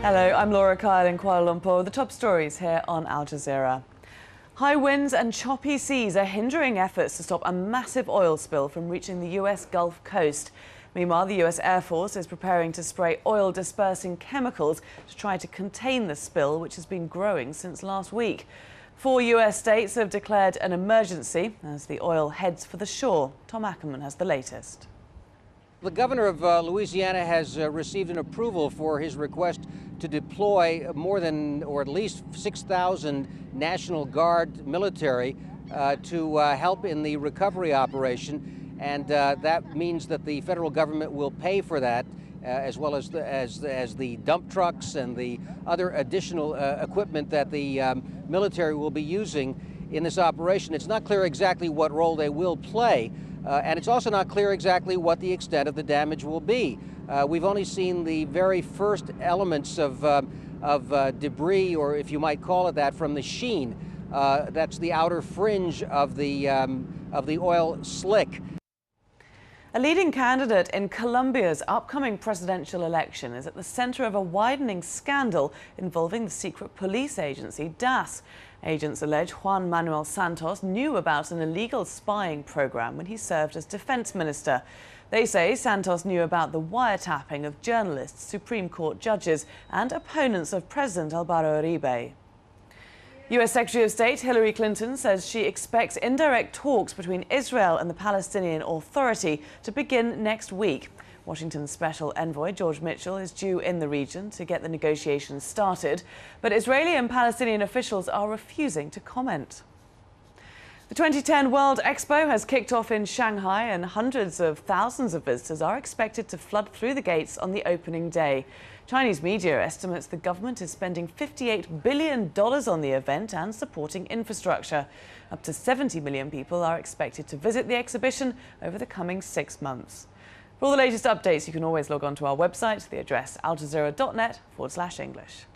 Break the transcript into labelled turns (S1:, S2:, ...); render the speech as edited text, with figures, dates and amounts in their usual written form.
S1: Hello, I'm Laura Kyle in Kuala Lumpur. The top stories here on Al Jazeera. High winds and choppy seas are hindering efforts to stop a massive oil spill from reaching the US Gulf Coast. Meanwhile, the US Air Force is preparing to spray oil-dispersing chemicals to try to contain the spill, which has been growing since last week. 4 US states have declared an emergency as the oil heads for the shore. Tom Ackerman has the latest.
S2: The governor of Louisiana has received an approval for his request to deploy more than, or at least 6,000 National Guard military to help in the recovery operation. And that means that the federal government will pay for that, as well as the dump trucks and the other additional equipment that the military will be using in this operation. It's not clear exactly what role they will play. And it's also not clear exactly what the extent of the damage will be. We've only seen the very first elements of debris, or if you might call it that, from the sheen. That's the outer fringe of the oil slick.
S1: A leading candidate in Colombia's upcoming presidential election is at the center of a widening scandal involving the secret police agency, DAS. Agents allege Juan Manuel Santos knew about an illegal spying program when he served as defense minister. They say Santos knew about the wiretapping of journalists, Supreme Court judges, and opponents of President Álvaro Uribe. US Secretary of State Hillary Clinton says she expects indirect talks between Israel and the Palestinian Authority to begin next week. Washington's Special Envoy George Mitchell is due in the region to get the negotiations started, but Israeli and Palestinian officials are refusing to comment. The 2010 World Expo has kicked off in Shanghai, and hundreds of thousands of visitors are expected to flood through the gates on the opening day. Chinese media estimates the government is spending $58 billion on the event and supporting infrastructure. Up to 70 million people are expected to visit the exhibition over the coming 6 months. For all the latest updates, you can always log on to our website, the address aljazeera.net/English.